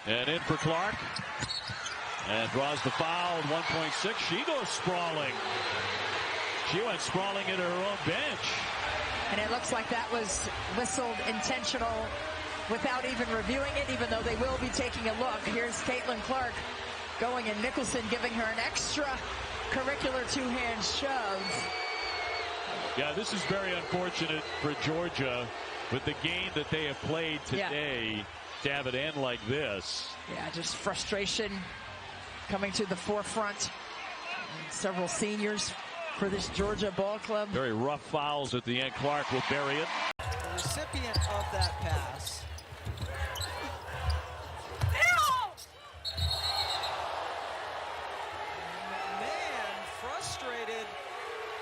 And in for Clark. And draws the foul at 1.6. She goes sprawling. She went sprawling into her own bench. And it looks like that was whistled intentional without even reviewing it, even though they will be taking a look. Here's Caitlin Clark going, and Nicholson giving her an extra curricular two-hand shove. Yeah, this is very unfortunate for Georgia with the game that they have played today to have it end like this. Yeah, just frustration coming to the forefront. And several seniors for this Georgia ball club. Very rough fouls at the end. Clark will bury it. The recipient of that pass. Man, frustrated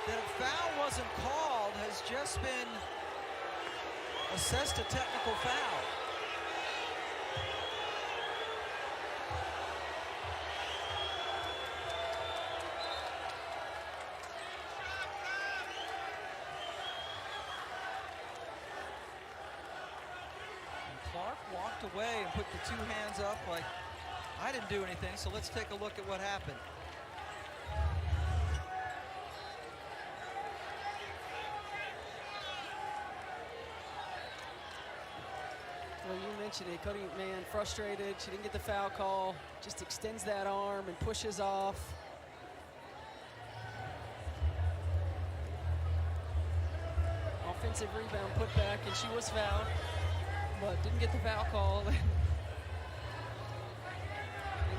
that a foul wasn't called, has just been assessed a technical foul. Clark walked away and put the two hands up like, I didn't do anything, so let's take a look at what happened. Well, you mentioned it, Cody McMahon frustrated. She didn't get the foul call, just extends that arm and pushes off. Offensive rebound put back, and she was fouled, but didn't get the foul call. And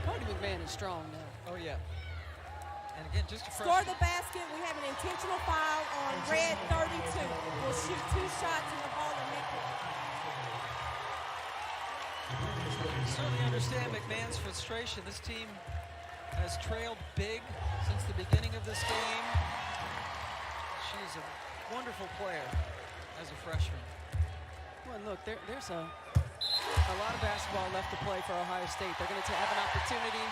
Cody McMahon is strong now. Oh, yeah. And again, just a Score the basket. We have an intentional foul on red 32. We'll shoot 2 shots in the ball and make it. Certainly understand McMahon's frustration. This team has trailed big since the beginning of this game. She's a wonderful player as a freshman. Well, look, there's a lot of basketball left to play for Ohio State. They're going to have an opportunity.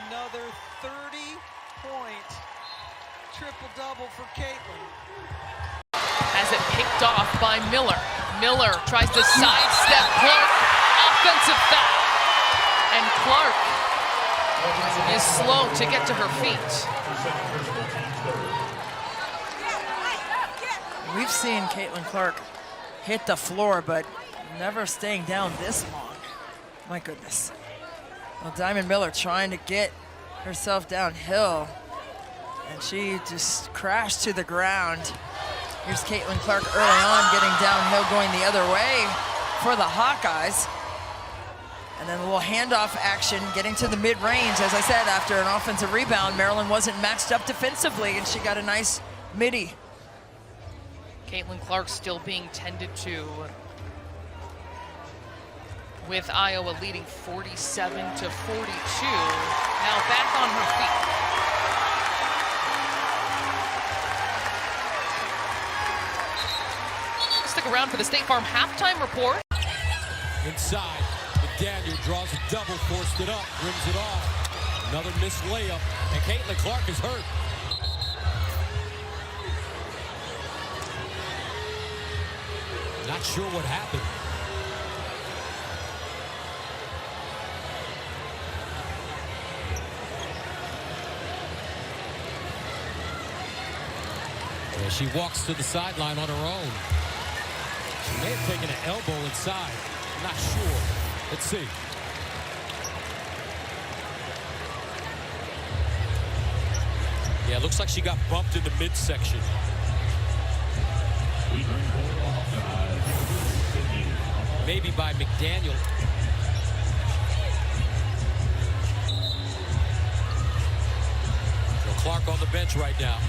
Another 30-point triple-double for Caitlin. Has it picked off by Miller. Miller tries to sidestep Clark. Offensive foul. And Clark is slow to get to her feet. We've seen Caitlin Clark hit the floor, but never staying down this long. My goodness. Well, Diamond Miller trying to get herself downhill, and she just crashed to the ground. Here's Caitlin Clark early on getting downhill, going the other way for the Hawkeyes. And then a little handoff action, getting to the mid-range. As I said, after an offensive rebound, Maryland wasn't matched up defensively, and she got a nice midi. Caitlin Clark still being tended to, with Iowa leading 47-42. Now back on her feet. Stick around for the State Farm halftime report. Inside, McDaniel draws a double, forced it up, rims it off. Another missed layup, and Caitlin Clark is hurt. Not sure what happened. And she walks to the sideline on her own. She may have taken an elbow inside. I'm not sure. Let's see. Yeah, it looks like she got bumped in the midsection. Maybe by McDaniel. So Clark on the bench right now.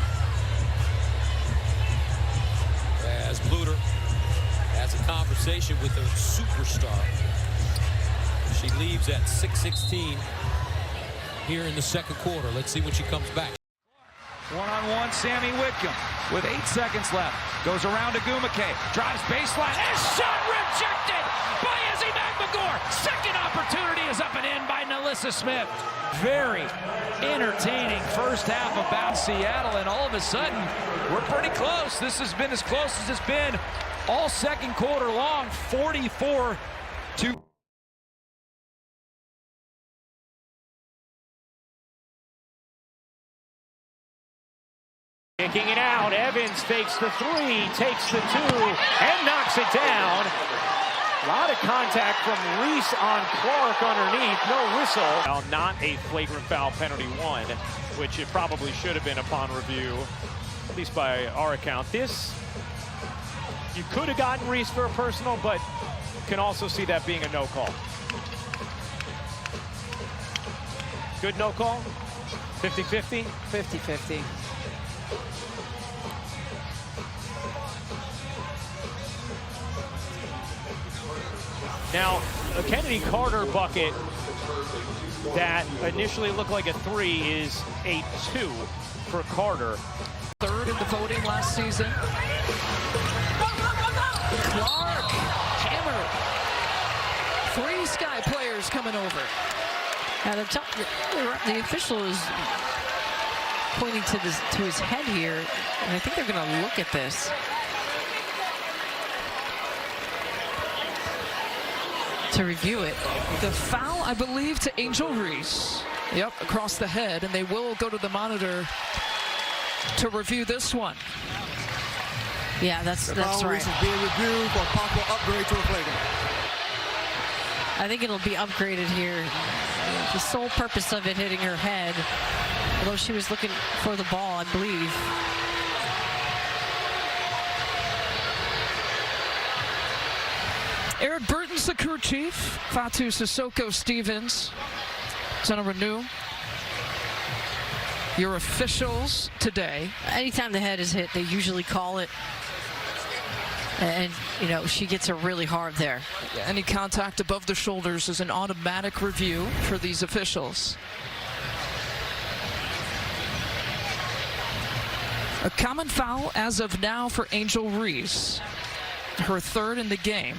As Bluter has a conversation with her superstar. She leaves at 6:16 here in the second quarter. Let's see when she comes back. One-on-one, Sammy Whitcomb with 8 seconds left. Goes around to Gumake, drives baseline, and shot rejected by Izzy McMagor. Second opportunity is up and in by NaLyssa Smith. Very entertaining first half about Seattle, and all of a sudden, we're pretty close. This has been as close as it's been all second quarter long, 44-2. Kicking it out, Evans fakes the 3, takes the 2, and knocks it down. A lot of contact from Reese on Clark underneath, no whistle. Well, not a flagrant foul, penalty 1, which it probably should have been upon review, at least by our account. This, you could have gotten Reese for a personal, but can also see that being a no call. Good no call? 50-50? 50-50. Now, a Kennedy Carter bucket that initially looked like a 3 is a 2 for Carter. Third in the voting last season. Clark, hammered. 3 Sky players coming over. And the official is pointing to his head here, and I think they're going to look at this. To review it. The foul, I believe, to Angel Reese. Yep, across the head, and they will go to the monitor to review this one. Yeah, that's right. Reese is being reviewed for possible upgrade to a flagrant. I think it'll be upgraded here. The sole purpose of it hitting her head, although she was looking for the ball, I believe. Eric Burton's the crew chief. Fatu Sissoko Stevens is going to renew. Your officials today. Anytime the head is hit, they usually call it. And, you know, she gets her really hard there. Any contact above the shoulders is an automatic review for these officials. A common foul as of now for Angel Reese. Her 3rd in the game.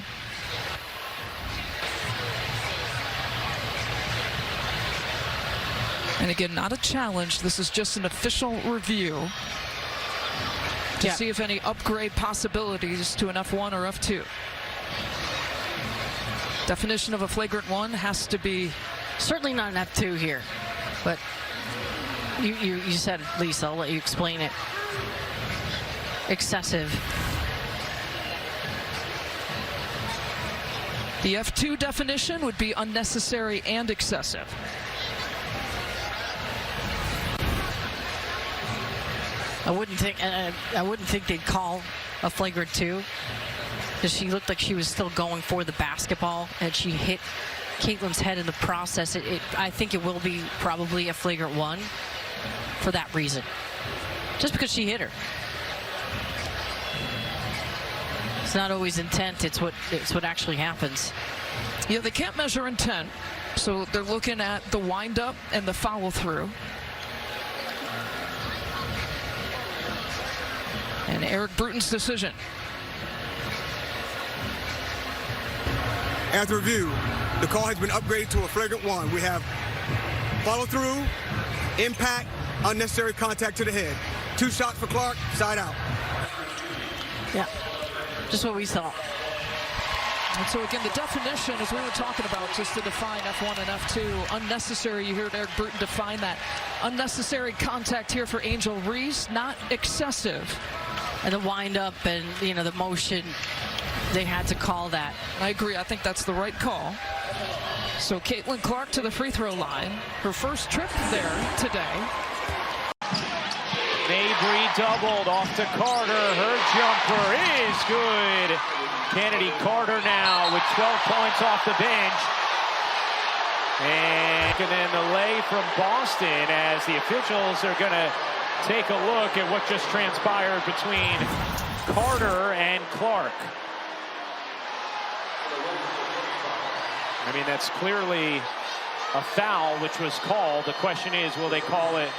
And again, not a challenge. This is just an official review to see if any upgrade possibilities to an F1 or F2. Definition of a flagrant 1 has to be... Certainly not an F2 here, but you said, Lisa, I'll let you explain it. Excessive. The F2 definition would be unnecessary and excessive. I wouldn't think they'd call a flagrant 2, because she looked like she was still going for the basketball, and she hit Caitlin's head in the process. I think it will be probably a flagrant 1 for that reason, just because she hit her. It's not always intent. It's what actually happens. Yeah, they can't measure intent, so they're looking at the windup and the follow through. And Eric Bruton's decision. As a review, the call has been upgraded to a flagrant 1. We have follow through, impact, unnecessary contact to the head. 2 shots for Clark, side out. Yeah, just what we saw. And so again, the definition, as we were talking about, just to define F1 and F2, unnecessary, you heard Eric Bruton define that. Unnecessary contact here for Angel Reese, not excessive. And the wind-up and, you know, the motion, they had to call that. I agree. I think that's the right call. So Caitlin Clark to the free throw line. Her first trip there today. Mabry doubled off to Carter. Her jumper is good. Kennedy Carter now with 12 points off the bench. And then the lay from Boston as the officials are going to take a look at what just transpired between Carter and Clark. I mean, that's clearly a foul which was called. The question is, will they call it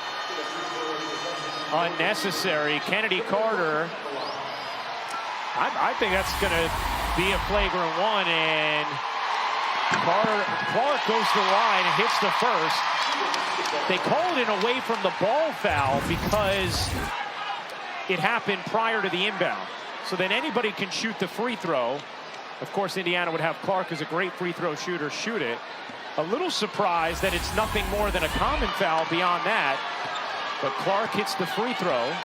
unnecessary. Kennedy Carter, I think that's going to be a flagrant one, and Clark goes to the line and hits the first. They called it away from the ball foul because it happened prior to the inbound. So then anybody can shoot the free throw. Of course, Indiana would have Clark as a great free throw shooter shoot it. A little surprised that it's nothing more than a common foul beyond that. But Clark hits the free throw.